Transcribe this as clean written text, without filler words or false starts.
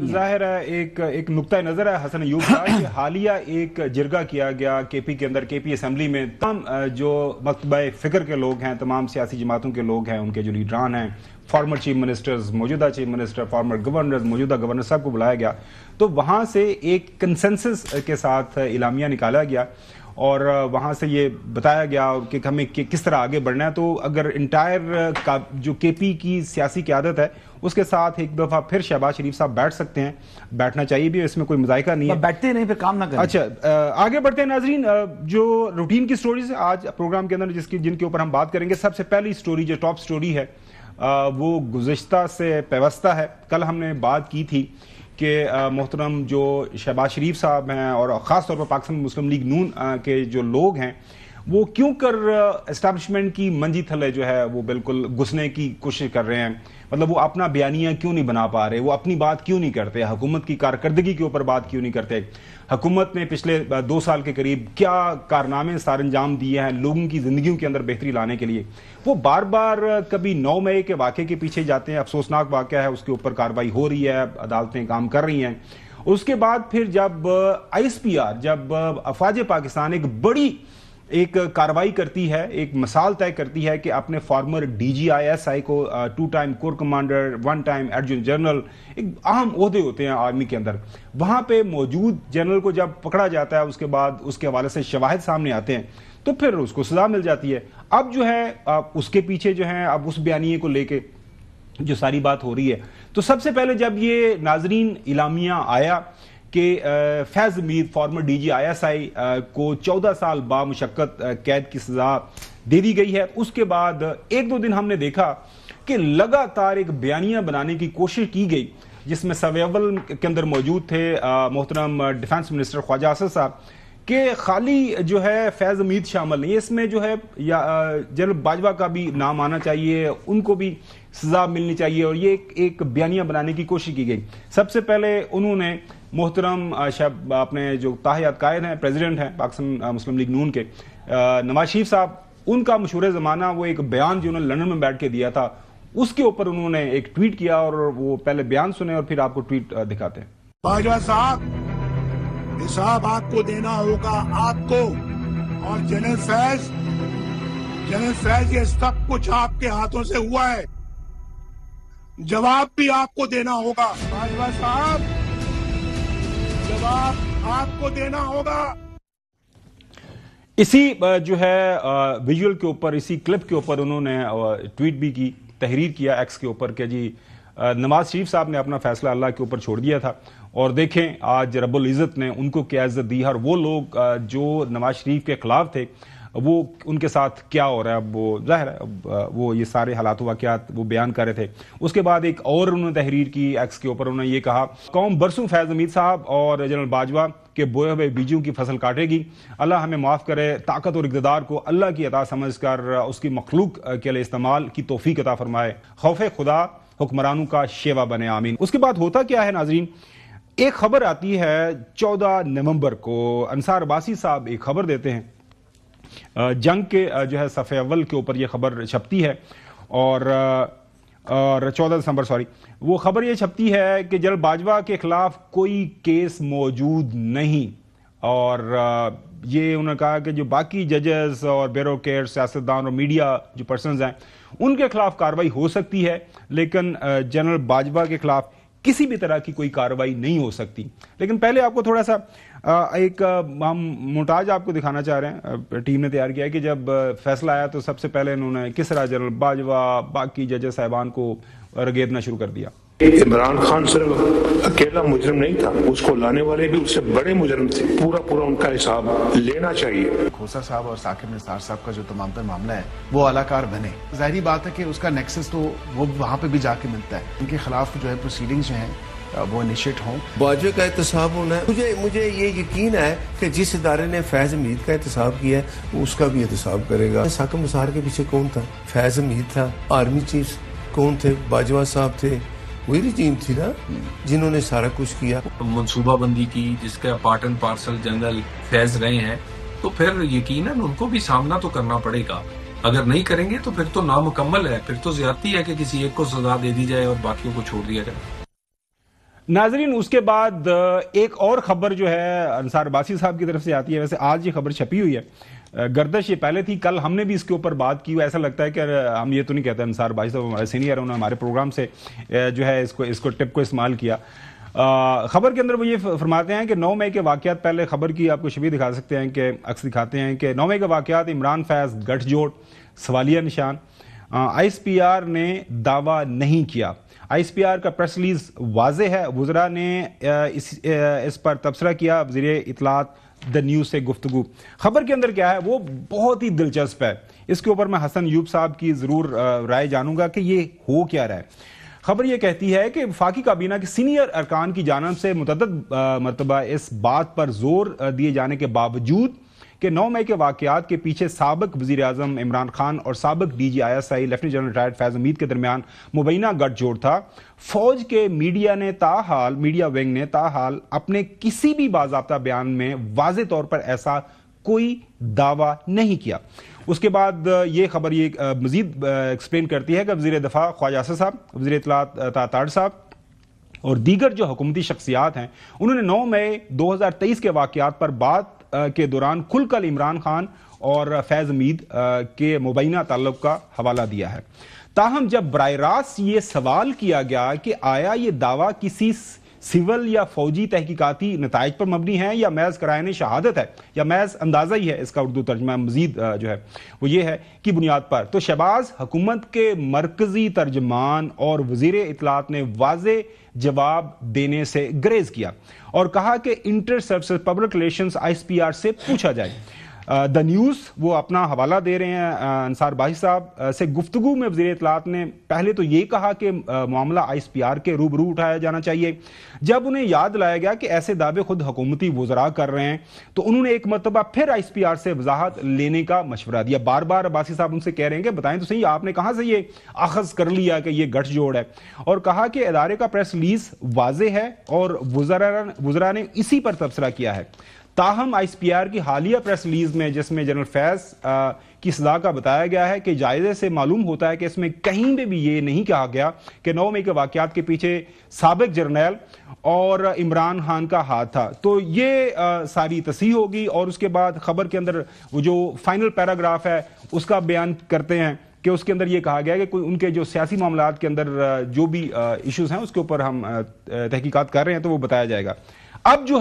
जाहिर है एक नुक्ता नजर है हसन अयूब का कि हालिया एक जिरगा किया गया केपी के अंदर, केपी असेंबली में तमाम जो मकतबा फिक्र के लोग हैं, तमाम सियासी जमातों के लोग हैं, उनके जो लीडरान हैं, फॉर्मर चीफ मिनिस्टर्स, मौजूदा चीफ मिनिस्टर, फॉर्मर गवर्नर्स, मौजूदा गवर्नर साहब को बुलाया गया। तो वहाँ से एक कंसेंसस के साथ इलामिया निकाला गया और वहाँ से ये बताया गया कि हमें किस तरह आगे बढ़ना है। तो अगर इंटायर का जो केपी की सियासी क़यादत है उसके साथ एक दफ़ा फिर शहबाज शरीफ साहब बैठ सकते हैं, बैठना चाहिए भी, इसमें कोई मज़ाइका नहीं है। बैठते नहीं फिर काम ना करें। अच्छा, आगे बढ़ते हैं नाजरीन। जो रूटीन की स्टोरीज आज प्रोग्राम के अंदर जिनके ऊपर हम बात करेंगे, सबसे पहली स्टोरी जो टॉप स्टोरी है वो गुज़िश्ता से पेवस्ता है। कल हमने बात की थी कि मोहतरम जो शहबाज शरीफ साहब हैं और ख़ास तौर पर पाकिस्तान मुस्लिम लीग नून के जो लोग हैं वो क्यों कर एस्टैब्लिशमेंट की मंजी थले जो है वो बिल्कुल घुसने की कोशिश कर रहे हैं। मतलब वो अपना बयानिया क्यों नहीं बना पा रहे, वो अपनी बात क्यों नहीं करते, हुकूमत की कारकर्दगी के ऊपर बात क्यों नहीं करते, हुकूमत ने पिछले 2 साल के करीब क्या कारनामे सार अंजाम दिए हैं लोगों की जिंदगियों के अंदर बेहतरी लाने के लिए। वो बार बार कभी 9 मई के वाक़े के पीछे जाते हैं, अफसोसनाक वाक़या है, उसके ऊपर कार्रवाई हो रही है, अदालतें काम कर रही हैं। उसके बाद फिर जब ISPR, जब अफवाज पाकिस्तान एक बड़ी कार्रवाई करती है, एक मिसाल तय करती है कि अपने फॉर्मर DGI-SI को 2 time core commander, 1 time adjutant general, एक अहम ओहदे होते हैं आर्मी के अंदर, वहां पे मौजूद जनरल को जब पकड़ा जाता है उसके बाद उसके हवाले से शवाहिद सामने आते हैं तो फिर उसको सजा मिल जाती है। अब जो है उसके पीछे जो है अब उस बयानिए को लेके जो सारी बात हो रही है, तो सबसे पहले जब ये नाजरीन इलामिया आया कि फैज़ मीर फॉर्मर DGI-SI को 14 साल बामुशक्कत कैद की सजा दे दी गई है, उसके बाद 1-2 दिन हमने देखा कि लगातार एक बयानिया बनाने की कोशिश की गई जिसमें सर्वाइवल के अंदर मौजूद थे मोहतरम डिफेंस मिनिस्टर ख्वाजा असद साहब कि खाली जो है फैज़ मीर शामिल नहीं, इसमें जो है या जनरल बाजवा का भी नाम आना चाहिए, उनको भी सजा मिलनी चाहिए, और ये एक बयानिया बनाने की कोशिश की गई। सबसे पहले उन्होंने मोहतरम अपने जो ताहियात कायद हैं, प्रेसिडेंट हैं पाकिस्तान मुस्लिम लीग नून के, नवाज शरीफ साहब, उनका मशहूर ज़माना वो एक बयान जो उन्होंने लंदन में बैठ के दिया था उसके ऊपर उन्होंने एक ट्वीट किया, और वो पहले बयान सुने और फिर आपको ट्वीट दिखाते हैं। बाजवा साहब, हिसाब आपको देना होगा, आपको और जनरल फैज, ये सब कुछ आपके हाथों से हुआ है, जवाब भी आपको देना होगा। बाजवा साहब, जवाब आपको देना होगा। इसी जो है विजुअल के ऊपर, इसी क्लिप के ऊपर उन्होंने ट्वीट भी की, तहरीर किया एक्स के ऊपर कि जी नवाज शरीफ साहब ने अपना फैसला अल्लाह के ऊपर छोड़ दिया था, और देखें आज रब्बुल इज़्ज़त ने उनको क्या इज्जत दी है, और वो लोग जो नवाज शरीफ के खिलाफ थे वो उनके साथ क्या हो रहा है। अब वो जाहिर है वो ये सारे हालात वाक़यात वो बयान कर रहे थे। उसके बाद एक और उन्होंने तहरीर की एक्स के ऊपर, उन्होंने ये कहा, कौम बरसों फैज़ हमीद साहब और जनरल बाजवा के बोए हुए बीजों की फसल काटेगी, अल्लाह हमें माफ़ करे, ताकत और इक़्तिदार को अल्लाह की अता समझकर उसकी मखलूक के लिए इस्तेमाल की तौफीक अता फरमाए, खौफ़े खुदा हुक्मरानों का शेवा बने, आमीन। उसके बाद होता क्या है नाजरीन, एक खबर आती है 14 नवंबर को, अंसार अब्बासी साहब एक खबर देते हैं, जंग के जो है सफ़े अव्वल के ऊपर ये खबर छपती है, और 14 दिसंबर सॉरी, वो खबर ये छपती है कि जनरल बाजवा के खिलाफ कोई केस मौजूद नहीं, और ये उन्होंने कहा कि जो बाकी जजेस और ब्यूरोक्रेट्स, सियासतदान और मीडिया जो पर्सनस हैं उनके खिलाफ कार्रवाई हो सकती है, लेकिन जनरल बाजवा के खिलाफ किसी भी तरह की कोई कार्रवाई नहीं हो सकती। लेकिन पहले आपको थोड़ा सा एक हम मोन्टाज आपको दिखाना चाह रहे हैं, टीम ने तैयार किया है कि जब फैसला आया तो सबसे पहले इन्होंने किस तरह जनरल बाजवा बाकी जजेस साहिबान को रगेदना शुरू कर दिया। इमरान खान सिर्फ अकेला मुजरिम नहीं था, उसको लाने वाले भी उससे बड़े मुजरिम थे, पूरा उनका हिसाब लेना चाहिए। खोसा साहब और साकिब निसार साहब का जो तमाम तर मामला है वो अलाकार बने, जाहिर बात है कि उसका नेक्सस तो वो वहाँ पे भी जाके मिलता है, उनके खिलाफ जो है प्रोसीडिंग्स जो हैं वो इनिशिएट हों। बाजवा का एहतसाब होना है, मुझे ये यकीन है कि जिस इदारे ने फैज हमीद का एहतसाब किया है वो उसका भी एहतसाब करेगा। साकिब निसार के पीछे कौन था? फैज हमीद था। आर्मी चीफ कौन थे? बाजवा साहब थे। वही रजीम थी ना जिन्होंने सारा कुछ किया। मनसूबाबंदी की जिसका part and parcel general Faiz रहे हैं, तो फिर यकीनन उनको भी सामना तो करना पड़ेगा। अगर नहीं करेंगे तो फिर तो नामुकम्मल है, फिर तो ज्यादती है कि किसी एक को सजा दे दी जाए और बाकियों को छोड़ दिया जाए। नाजरीन, उसके बाद एक और खबर जो है अंसार अब्बासी साहब की तरफ से आती है। वैसे आज ये खबर छपी हुई है, गर्दश ये पहले थी, कल हमने भी इसके ऊपर बात की। ऐसा लगता है कि हम ये तो नहीं कहते, अंसार अब्बासी साहब हमारे सीनियर हैं, उन्होंने हमारे प्रोग्राम से जो है इसको टिप को इस्तेमाल किया। खबर के अंदर वो ये फरमाते हैं कि 9 मई के वाकयात, पहले खबर की आपको छवि दिखा सकते हैं कि अक्स दिखाते हैं कि 9 मई के वाकयात, इमरान फैज गठजोड़, सवालिया निशान। ISPR ने दावा नहीं किया। ISPR का प्रेस रिलीज वाजे है, वुज़रा ने इस पर तबसरा किया, वज़ीर इत्तलात द न्यूज़ से गुफ्तगू। खबर के अंदर क्या है वो बहुत ही दिलचस्प है, इसके ऊपर मैं हसन यूब साहब की ज़रूर राय जानूंगा कि ये हो क्या रहा है। खबर यह कहती है कि वफाकी काबीना के सीनियर अरकान की जानब से मुतअद्दिद मरतबा इस बात पर जोर दिए जाने के बावजूद कि 9 मई के वाकयात के पीछे साबिक वज़ीर आज़म इमरान खान और साबिक DG ISI lieutenant general retired Faiz Hameed के दरमियान मुबैना गठजोड़ था, फौज के मीडिया विंग ने ताहाल अपने किसी भी बाज़ाब्ता बयान में वाज़े तौर पर ऐसा कोई दावा नहीं किया। उसके बाद ये खबर ये मजीद एक्सप्लेन करती है कि वज़ीर दफ़ा ख्वाजा आसिफ साहब, वज़ीर इत्तलात ताताड़ साहब और दीगर जो हुकूमती शख्सियात हैं, उन्होंने 9 मई 2023 के वाकयात पर बात के दौरान खुलकर इमरान खान और फैज़ हमीद के मुबैना ताल्लुक का हवाला दिया है। ताहम जब बराह रास्त ये सवाल किया गया कि आया ये दावा किसी सिविल या फौजी तहकीकाती नताइज पर मबनी है या महज करायने शहादत है या महज अंदाजा ही है, इसका उर्दू तर्जमा मजीद जो है वो ये है कि बुनियाद पर, तो शहबाज हुकूमत के मरकजी तर्जमान और वज़ीर इत्तलात ने वाज़े जवाब देने से गुरेज किया और कहा कि inter services public relations ISPR से पूछा जाए। द न्यूज़ वो अपना हवाला दे रहे हैं अंसार अब्बासी साहब से गुफ्तगू में वज़ीर इत्तलात ने पहले तो ये कहा कि मामला ISPR के रूबरू उठाया जाना चाहिए। जब उन्हें याद लाया गया कि ऐसे दावे खुद हुकूमती वज़रा कर रहे हैं तो उन्होंने एक मरतबा फिर ISPR से वजाहत लेने का मशवरा दिया। बार बार अब्बासी साहब उनसे कह रहे हैं कि बताएं तो सही, आपने कहाँ से ये आखज़ कर लिया कि ये गठजोड़ है, और कहा कि इदारे का प्रेस रिलीज वाजे है और वज़रा ने इसी पर तबसरा किया है। ताहम ISPR की हालिया प्रेस रिलीज में, जिसमें जनरल फैज की सजा का बताया गया है कि जायजे से मालूम होता है कि इसमें कहीं पे भी ये नहीं कहा गया कि 9 मई के वाकयात के पीछे साबिक जर्नैल और इमरान खान का हाथ था। तो ये सारी तस्हीह होगी और उसके बाद खबर के अंदर वो जो फाइनल पैराग्राफ है उसका बयान करते हैं कि उसके अंदर ये कहा गया है कि कोई उनके जो सियासी मामलात के अंदर जो भी इश्यूज हैं उसके ऊपर हम तहकीकात कर रहे हैं तो वो बताया जाएगा। अब जो